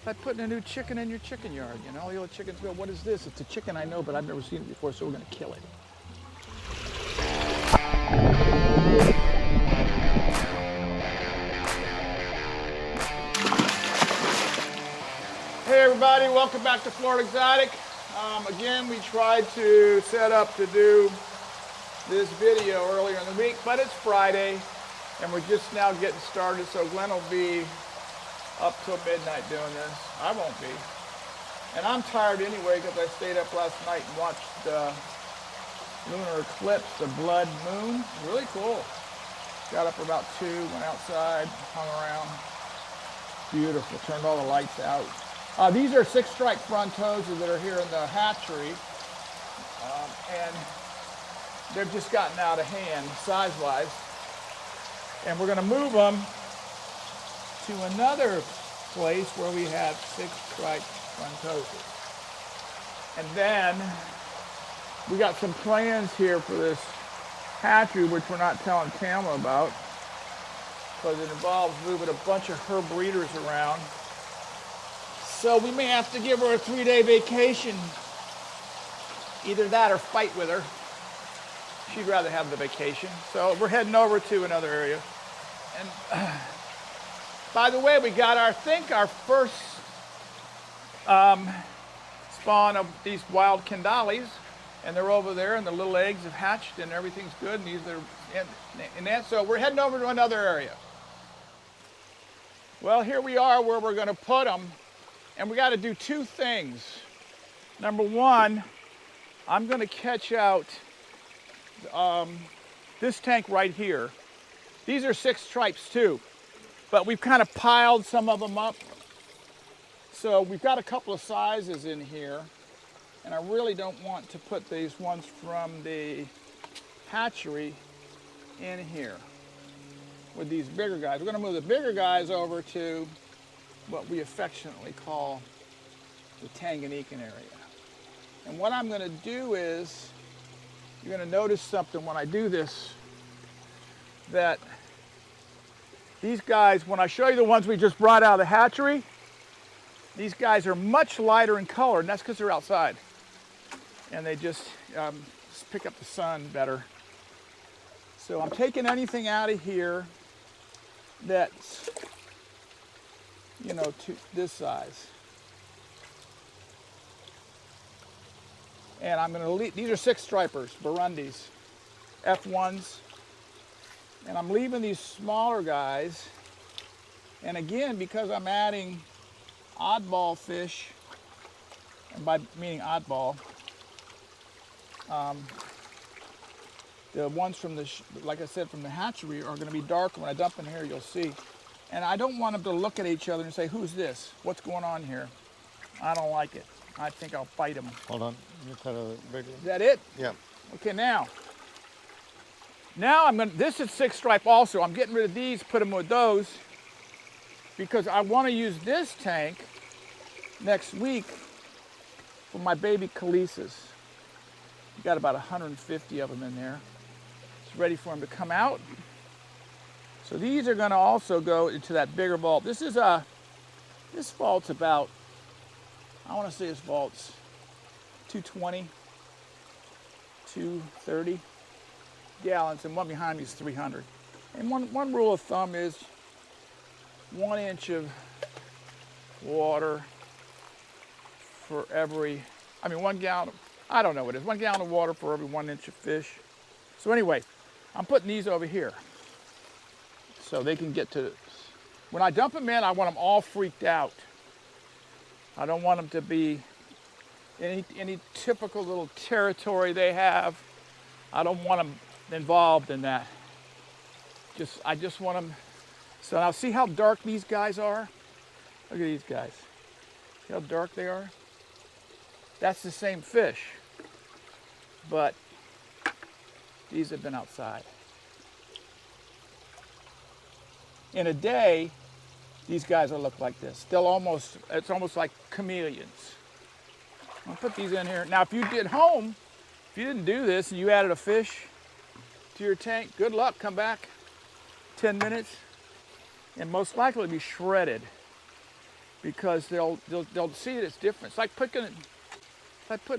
like putting a new chicken in your chicken yard. You know, all the old chickens go, what is this? It's a chicken, I know, but I've never seen it before, so we're gonna kill it. Hey everybody, welcome back to Florida Exotic. Again, we tried to set up to do this video earlier in the week, but it's Friday and we're just now getting started, so Glenn will be up till midnight doing this. I won't be. And I'm tired anyway because I stayed up last night and watched the lunar eclipse, the blood moon. Really cool. Got up about 2, went outside, hung around. Beautiful, turned all the lights out. These are 6-stripe frontosa that are here in the hatchery, and they've just gotten out of hand size-wise. And we're going to move them to another place where we have 6-stripe frontosas. And then we got some plans here for this hatchery, which we're not telling Tama about, because it involves moving a bunch of her breeders around. So we may have to give her a 3-day vacation. Either that or fight with her. She'd rather have the vacation. So we're heading over to another area. And by the way, we got our first spawn of these wild candalis. And they're over there, and the little eggs have hatched, and everything's good. And these are in that. So we're heading over to another area. Well, here we are where we're going to put them. And we got to do 2 things. Number 1, I'm going to catch out this tank right here. These are 6 stripes too, but we've kind of piled some of them up. So we've got a couple of sizes in here, and I really don't want to put these ones from the hatchery in here with these bigger guys. We're going to move the bigger guys over to what we affectionately call the Tanganyikan area. And what I'm going to do is, you're going to notice something when I do this, that these guys, when I show you the ones we just brought out of the hatchery, these guys are much lighter in color, and that's because they're outside. And they just pick up the sun better. So I'm taking anything out of here that's, you know, to this size. And I'm going to leave, these are 6-stripers, Burundis, F1s. And I'm leaving these smaller guys. And again, because I'm adding oddball fish, and by meaning oddball, the ones from the, like I said, from the hatchery are going to be darker. When I dump in here, you'll see. And I don't want them to look at each other and say, who's this? What's going on here? I don't like it. I think I'll fight them. Hold on. You cut a big one. Is that it? Yeah. Okay, now I'm going to, this is 6-stripe also. I'm getting rid of these, put them with those, because I want to use this tank next week for my baby Khaleesas. We've got about 150 of them in there. It's ready for them to come out. So these are going to also go into that bigger vault. This is this vault's about, I want to say this vault's 220, 230 gallons, and one behind me is 300. And one rule of thumb is 1 inch of water for every, 1 gallon, I don't know what it is, 1 gallon of water for every 1 inch of fish. So anyway, I'm putting these over here, so they can get to, when I dump them in, I want them all freaked out. I don't want them to be any typical little territory they have. I don't want them involved in that. I just want them, so now see how dark these guys are? Look at these guys. See how dark they are? That's the same fish, but these have been outside. In a day, these guys will look like this. It's almost like chameleons. I'll put these in here. Now, if you didn't do this and you added a fish to your tank, good luck, come back 10 minutes, and most likely be shredded. because they'll see it as different. It's like putting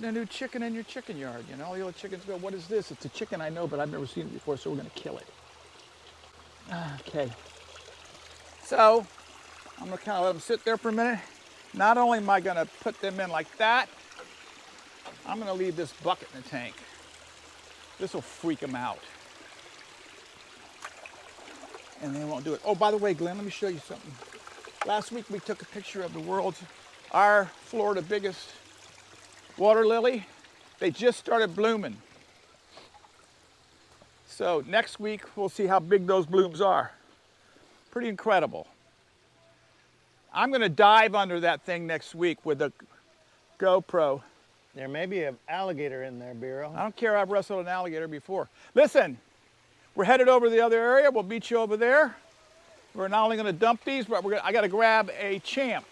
a new chicken in your chicken yard. You know, the old chickens go, "What is this?" It's a chicken, I know, but I've never seen it before, so we're going to kill it. Okay. So I'm going to kind of let them sit there for a minute. Not only am I going to put them in like that, I'm going to leave this bucket in the tank. This will freak them out. And they won't do it. Oh, by the way, Glenn, let me show you something. Last week we took a picture of our Florida biggest water lily. They just started blooming. So next week we'll see how big those blooms are. Pretty incredible. I'm going to dive under that thing next week with a GoPro. There may be an alligator in there, Bureau. I don't care, I've wrestled an alligator before. Listen, we're headed over to the other area. We'll meet you over there. We're not only going to dump these, but I got to grab a champ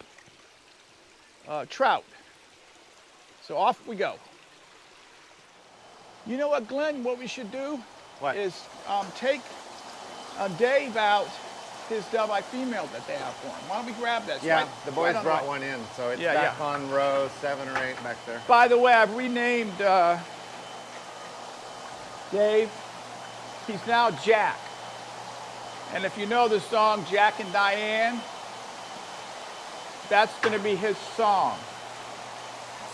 trout. So off we go. You know what, Glenn? What we should do is take Dave out his Dovii female that they have for him. Why don't we grab that? Yeah, right, the boys right brought one in, so it's back on row 7 or 8 back there. By the way, I've renamed Dave. He's now Jack. And if you know the song Jack and Diane, that's going to be his song.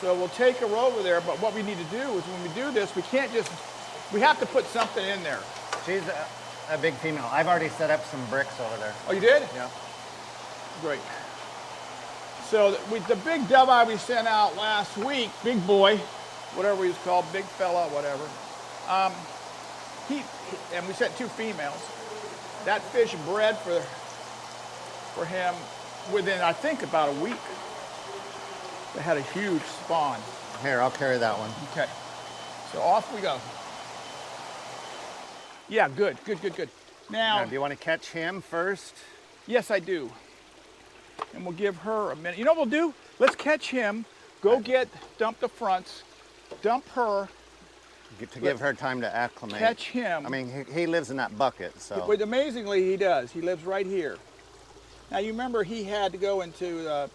So we'll take her over there, but what we need to do is when we do this, we have to put something in there. She's a big female. I've already set up some bricks over there. Oh, you did? Yeah. Great. So the big Dovii we sent out last week, big boy, whatever he was called, big fella, whatever. And we sent 2 females. That fish bred for him within, I think, about a week. They had a huge spawn. Here, I'll carry that one. Okay. So off we go. Yeah, good. Now, do you want to catch him first? Yes, I do. And we'll give her a minute. You know what we'll do? Let's catch him, dump the fronts, dump her. Give her time to acclimate. Catch him. I mean, he lives in that bucket, so. But amazingly, he does. He lives right here. Now, you remember he had to go into,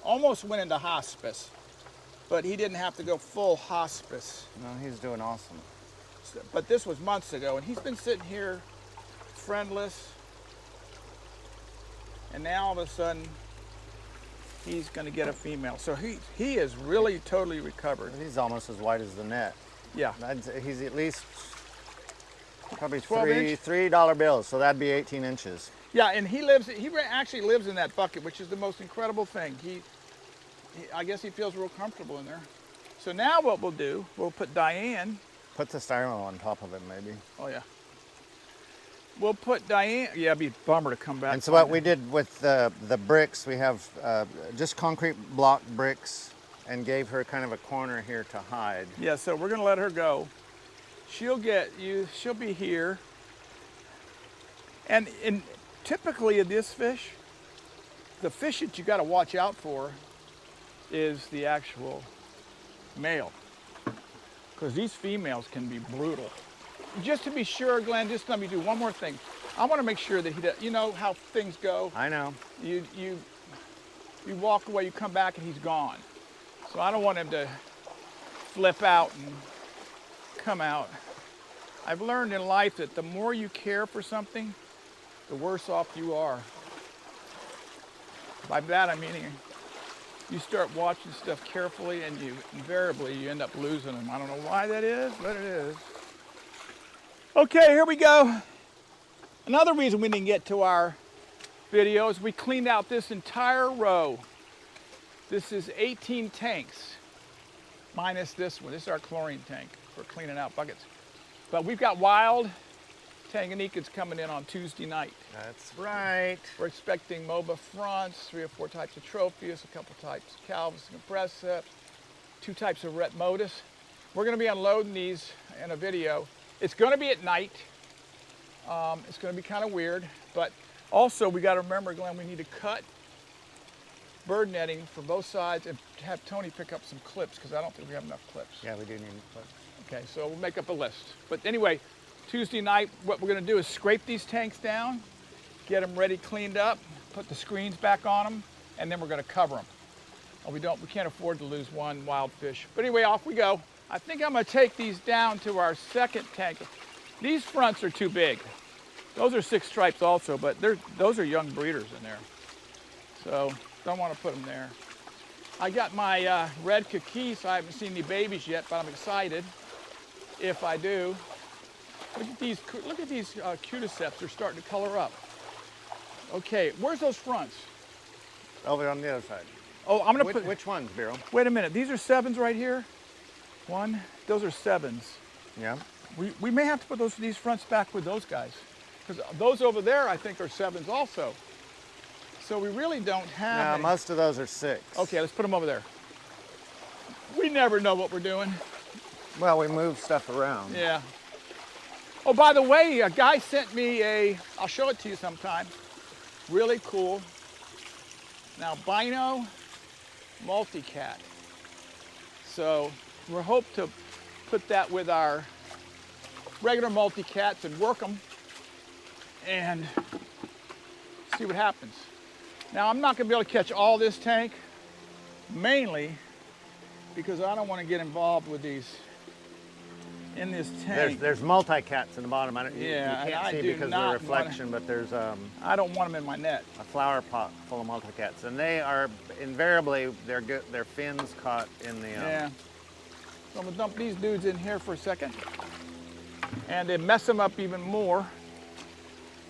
almost went into hospice, but he didn't have to go full hospice. No, he's doing awesome. But this was months ago, and he's been sitting here friendless, and now all of a sudden, he's going to get a female. So he is really totally recovered. He's almost as wide as the net. Yeah. He's at least probably 12-inch? $3 bills, so that'd be 18 inches. Yeah, and he actually lives in that bucket, which is the most incredible thing. I guess he feels real comfortable in there. So now what we'll do, we'll put Diane. Put the styrofoam on top of it, maybe. Oh, yeah. We'll put Diane. Yeah, it'd be a bummer to come back. And so what we did with the bricks, we have just concrete block bricks and gave her kind of a corner here to hide. Yeah, so we're going to let her go. She'll be here. And typically in this fish, the fish that you got to watch out for is the actual male. Because these females can be brutal. Just to be sure, Glenn, just let me do one more thing. I want to make sure that he does, you know how things go? I know. You walk away, you come back and he's gone. So I don't want him to flip out and come out. I've learned in life that the more you care for something, the worse off you are. By that I'm meaning you start watching stuff carefully and invariably you end up losing them. I don't know why that is, but it is. Okay, here we go. Another reason we didn't get to our video is we cleaned out this entire row. This is 18 tanks, minus this one. This is our chlorine tank for cleaning out buckets. But we've got wild Tanganyikans coming in on Tuesday night. That's right. We're expecting MOBA fronts, 3 or 4 types of trophies, a couple types of Calvus and Compressips, 2 types of Ret Modus. We're going to be unloading these in a video. It's going to be at night. It's going to be kind of weird, but also we got to remember, Glenn, we need to cut bird netting for both sides and have Tony pick up some clips because I don't think we have enough clips. Yeah, we do need clips. Okay, so we'll make up a list. But anyway, Tuesday night, what we're going to do is scrape these tanks down, get them ready, cleaned up, put the screens back on them, and then we're going to cover them. We can't afford to lose one wild fish. But anyway, off we go. I think I'm going to take these down to our second tank. These fronts are too big. Those are 6 stripes also, but those are young breeders in there. So don't want to put them there. I got my red kiki, so I haven't seen any babies yet, but I'm excited if I do. Look at these cuticeps. They're starting to color up. Okay, where's those fronts? Over on the other side. Oh, I'm gonna put. Which ones, Bureau? Wait a minute. These are 7s right here. Those are 7s. Yeah. We may have to put these fronts back with those guys, because those over there I think are 7s also. So we really don't have. No, any. most of those are 6. Okay, let's put them over there. We never know what we're doing. Well, we move stuff around. Yeah. Oh, by the way, a guy sent me I'll show it to you sometime. Really cool. Now, Bino multicat. So we hope to put that with our regular multicats and work them and see what happens. Now, I'm not going to be able to catch all this tank, mainly because I don't want to get involved with these in this tank. There's multi-cats in the bottom. Yeah, you can't see because of the reflection, but there's I don't want them in my net. a flower pot full of multi-cats, and they are invariably their fins caught in the. Yeah. So I'm gonna dump these dudes in here for a second, and to mess them up even more,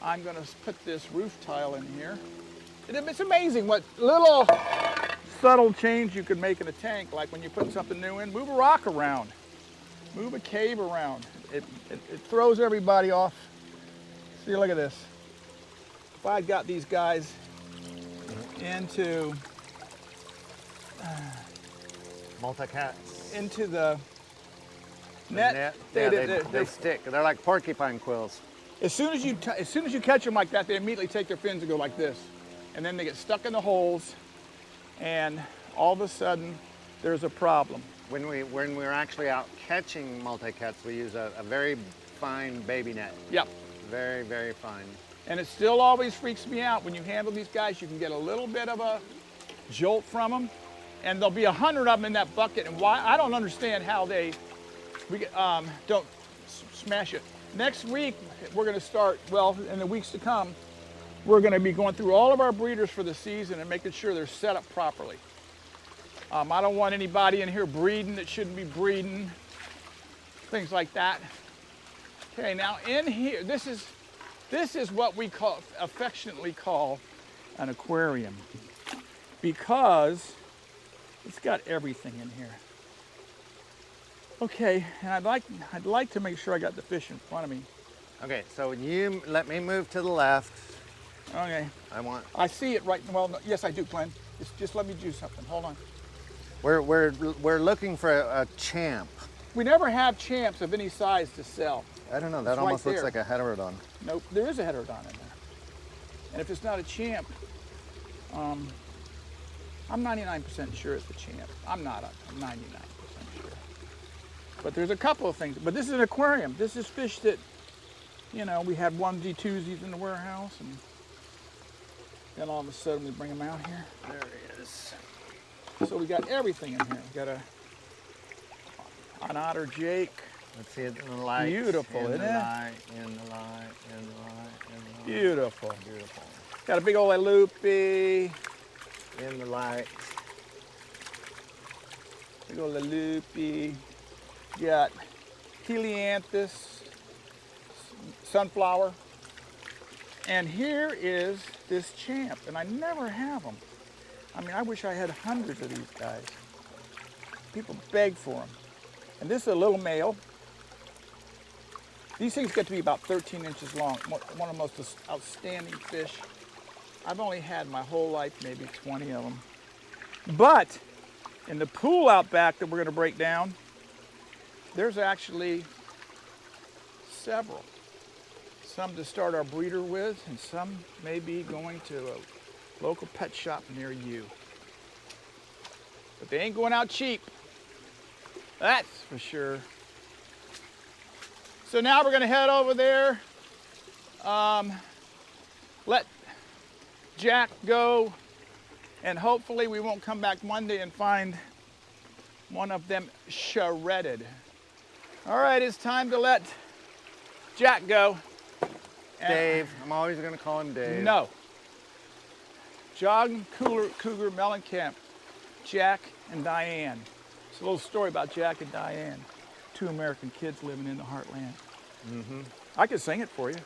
I'm gonna put this roof tile in here. It's amazing what little subtle change you can make in a tank, like when you put something new in. Move a rock around, move a cave around. It throws everybody off. See, look at this. If I got these guys into multi-cats. into the net, they stick. They're like porcupine quills. As soon as you catch them like that, they immediately take their fins and go like this, and then they get stuck in the holes, and all of a sudden there's a problem. When we're actually out catching multi-cats, we use a very fine baby net. Yep. Very, very fine. And it still always freaks me out when you handle these guys. You can get a little bit of a jolt from them, and there'll be 100 of them in that bucket. And why? I don't understand how they don't smash it. Next week we're going to start. Well, in the weeks to come, we're going to be going through all of our breeders for the season and making sure they're set up properly. I don't want anybody in here breeding that shouldn't be breeding, things like that. Okay, now in here, this is what we affectionately call an aquarium, because it's got everything in here. Okay, and I'd like to make sure I got the fish in front of me. Okay, so you let me move to the left. Okay. I see it right. Well, no, yes, I do, Glenn. Just let me do something. Hold on. We're looking for a champ. We never have champs of any size to sell. I don't know. That almost looks like a heterodon. Nope, there is a heterodon in there. And if it's not a champ, I'm 99% sure it's a champ. I'm not. I'm 99% sure. But there's a couple of things. But this is an aquarium. This is fish that, you know, we had onesie twosies in the warehouse, and then all of a sudden we bring them out here. There he is. So we got everything in here. We got an otter Jake. Let's see it in the light. Beautiful, isn't it? In the light. Beautiful. Beautiful. Got a big old loopy. In the light. Big old loopy. Got helianthus, sunflower. And here is this champ, and I never have them. I mean, I wish I had hundreds of these guys. People beg for them. And this is a little male. These things get to be about 13 inches long. One of the most outstanding fish. I've only had my whole life maybe 20 of them. But in the pool out back that we're going to break down, there's actually several. Some to start our breeder with, and some may be going to a local pet shop near you. But they ain't going out cheap. That's for sure. So now we're going to head over there. Let Jack go And hopefully we won't come back Monday and find one of them shredded. All right, it's time to let Jack go. And Dave. I'm always going to call him Dave. no. John Cougar Mellencamp, Jack and Diane. It's a little story about Jack and Diane, two American kids living in the heartland. Mm-hmm. I could sing it for you.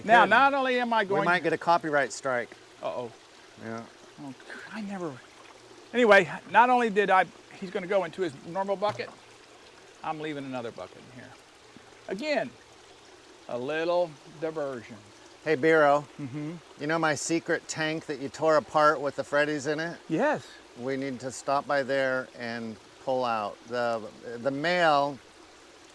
Now, could. not only am I going... We might get a copyright strike. Uh-oh. Yeah. Oh, I never... Anyway, not only did he's going to go into his normal bucket, I'm leaving another bucket in here. Again, a little diversion. Hey, Biro. Mm-hmm. You know my secret tank that you tore apart with the freddies in it? Yes. We need to stop by there and pull out. The male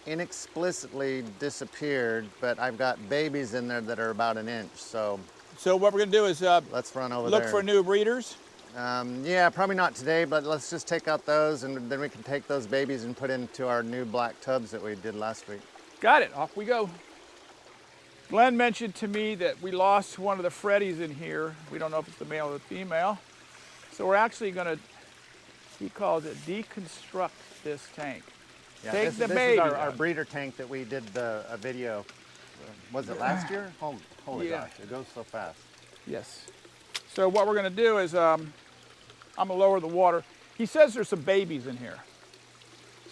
inexplicably disappeared, but I've got babies in there that are about an inch, so what we're going to do is let's run over look there. for new breeders. Yeah, probably not today, but let's just take out those, and then we can take those babies and put into our new black tubs that we did last week. Got it. Off we go. Glenn mentioned to me that we lost one of the freddies in here. We don't know if it's the male or the female. So we're actually going to, he calls it, deconstruct this tank. Yeah, Take this the is baby our out. breeder tank that we did a video. Was it last year? Holy Yeah. gosh, it goes so fast. Yes. So what we're going to do is I'm going to lower the water. He says there's some babies in here.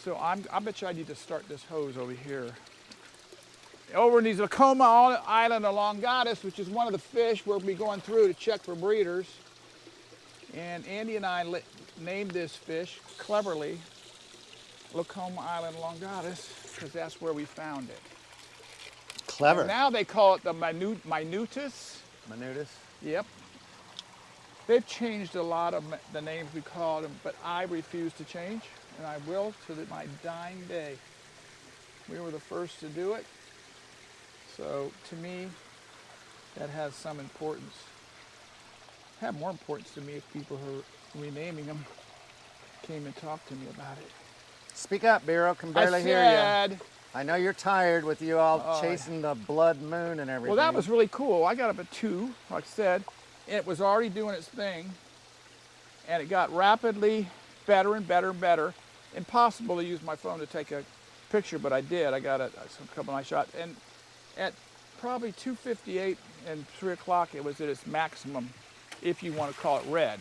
So I bet you I need to start this hose over here. Over in these Lacoma Island elongatus, which is one of the fish we'll be going through to check for breeders. And Andy and I named this fish cleverly Lacoma Island elongatus because that's where we found it. Clever. And now they call it the minutus. Minutus. Yep. They've changed a lot of the names we called them, but I refuse to change, and I will to my dying day. We were the first to do it, so to me, that has some importance. Have more importance to me if people who are renaming them came and talked to me about it. Speak up, Biro. Can barely hear you. said, I know you're tired with you all chasing the blood moon and everything. well, that was really cool. I got up at 2, like I said, and it was already doing its thing, and it got rapidly better and better and better. Impossible to use my phone to take a picture, but I did. I got a couple nice shots, and at probably 2:58 and 3 o'clock, it was at its maximum, if you want to call it red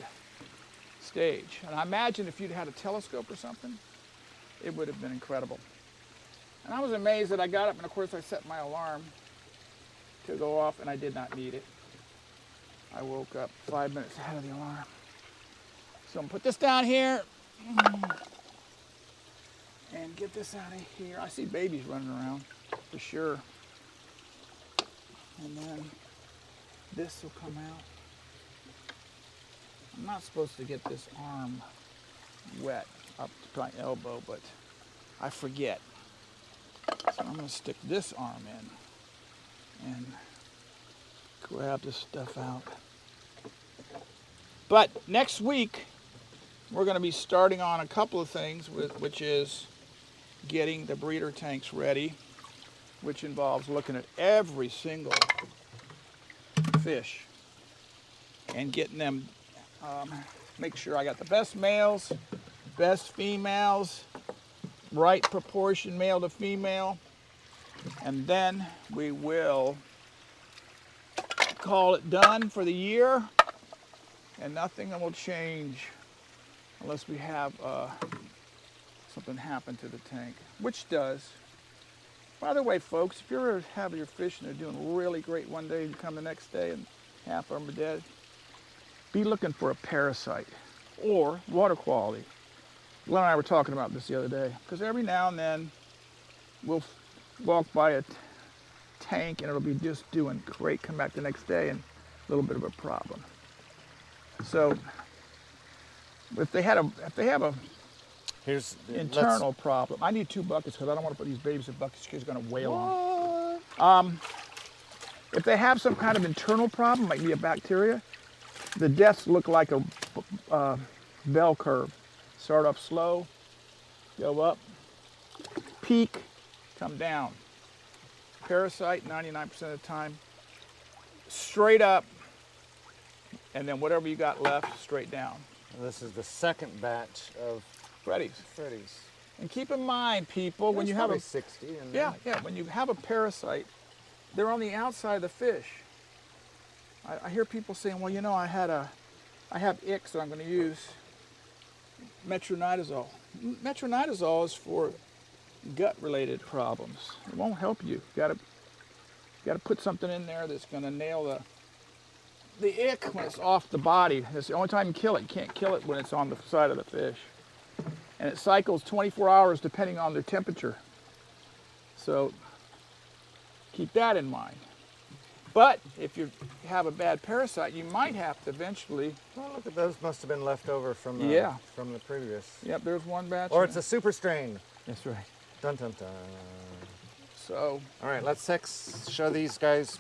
stage. And I imagine if you'd had a telescope or something, it would have been incredible. And I was amazed that I got up, and of course I set my alarm to go off, and I did not need it. I woke up 5 minutes ahead of the alarm. So I'm gonna put this down here and get this out of here. I see babies running around for sure. And then this will come out. I'm not supposed to get this arm wet up to my elbow, but I forget. So I'm gonna stick this arm in and grab this stuff out. But next week, we're gonna be starting on a couple of things, which is getting the breeder tanks ready, which involves looking at every single fish and getting them, make sure I got the best males, best females, right proportion male to female, and then we will call it done for the year, and nothing will change unless we have something happen to the tank, which does. By the way, folks, if you ever have your fish and they're doing really great one day, you come the next day and half of them are dead, be looking for a parasite or water quality. Glenn and I were talking about this the other day, because every now and then we'll walk by a tank and it'll be just doing great, come back the next day and a little bit of a problem. So if they have a Here's internal problem, I need 2 buckets because I don't want to put these babies in buckets because they're going to wail on them. If they have some kind of internal problem, might be a bacteria, the deaths look like a bell curve. Start off slow, go up, peak, come down. Parasite, 99% of the time. Straight up, and then whatever you got left, straight down. And this is the second batch of Freddies. freddies. And keep in mind, people, when you have a 60 in yeah, there. yeah, when you have a parasite, they're on the outside of the fish. I hear people saying, well, you know, I have ick, so I'm going to use metronidazole. Metronidazole is for gut-related problems. It won't help you. You got to put something in there that's going to nail the ick when it's off the body. That's the only time you can kill it. You can't kill it when it's on the side of the fish. And it cycles 24 hours depending on the temperature. So keep that in mind. But if you have a bad parasite, you might have to eventually. Well, look at those. Must have been left over from the, from the previous. Yep, there's one batch. Or it's a super strain. That's right. Dun dun dun. So. All right, let's show these guys.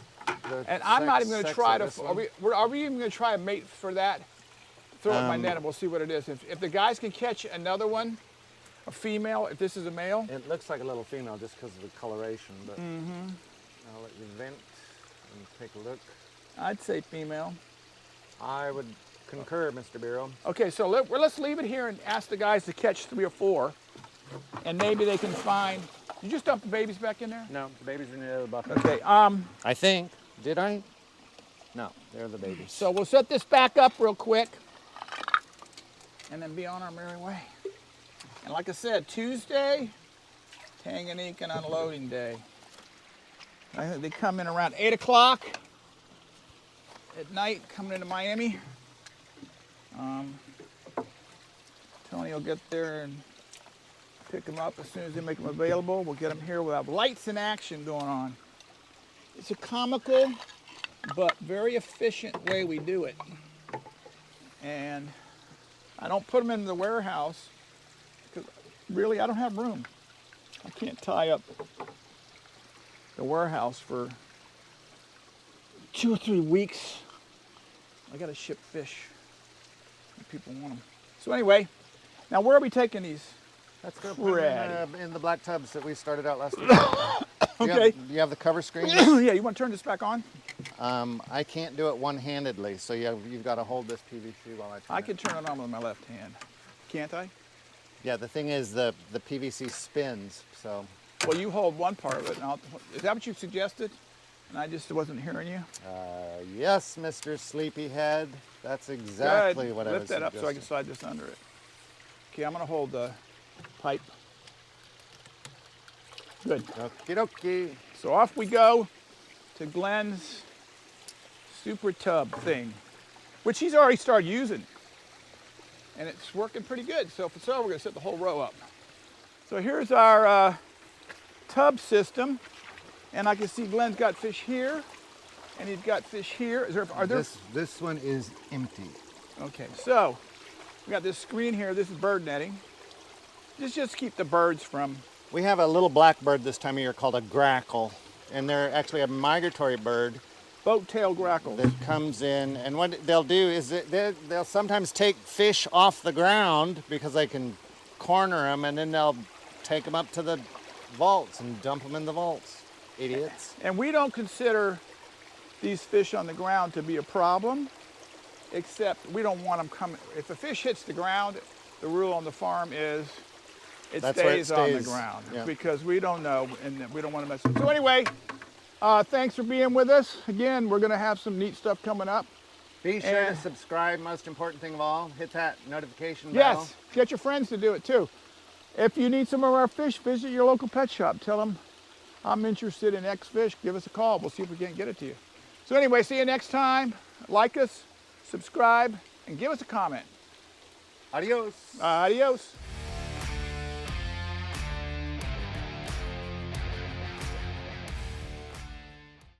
And I'm not even going to try to. Are we even going to try a mate for that? Throw it in my net and we'll see what it is. If the guys can catch another one, a female, if this is a male. It looks like a little female just because of the coloration, but I'll let you vent and take a look. I'd say female. I would concur, Mr. Bureau. Okay, so let's leave it here and ask the guys to catch 3 or 4, and maybe they can find. You just dump the babies back in there? No, the babies are in the other bucket. Okay. I think. Did I? No, they're the babies. So we'll set this back up real quick, and then be on our merry way. And like I said, Tuesday, Tanganyika and unloading day. I think they come in around 8 o'clock at night, coming into Miami. Tony will get there and pick them up as soon as they make them available. We'll get them here. We'll have lights in action going on. It's a comical but very efficient way we do it. And I don't put them in the warehouse because really I don't have room. I can't tie up the warehouse for 2 or 3 weeks. I gotta ship fish when people want them. So anyway, now where are we taking these? Let's go put them in the black tubs that we started out last week. Okay. Do you have the cover screen? Yeah, you want to turn this back on? I can't do it one-handedly, so you've got to hold this PVC while I turn I can turn it on with my left hand. Can't I? Yeah, the thing is the PVC spins, so. Well, you hold one part of it. And is that what you suggested? And I just wasn't hearing you? Yes, Mr. Sleepyhead. That's exactly Good. what I was Lift that up so I can slide this under it. Okay, I'm going to hold the pipe. Good. Okie dokie. So off we go to Glenn's super tub thing, which he's already started using. And it's working pretty good. So for we're going to set the whole row up. So here's our tub system. And I can see Glenn's got fish here, and he's got fish here. Are there? This one is empty. Okay, so we got this screen here. This is bird netting. Just keep the birds from. We have a little blackbird this time of year called a grackle, and they're actually a migratory bird. Boat-tailed grackle. That comes in, and what they'll do is they'll sometimes take fish off the ground because they can corner them, and then they'll take them up to the vaults and dump them in the vaults. Idiots. And we don't consider these fish on the ground to be a problem, except we don't want them coming. If a fish hits the ground, the rule on the farm is it stays on the ground, because we don't know and we don't want to mess with it. So anyway, thanks for being with us. Again, we're going to have some neat stuff coming up. Be sure to subscribe, most important thing of all. Hit that notification bell. Yes, get your friends to do it too. If you need some of our fish, visit your local pet shop. Tell them, I'm interested in X fish. Give us a call. We'll see if we can't get it to you. So anyway, see you next time. Like us, subscribe, and give us a comment. Adios. Adios.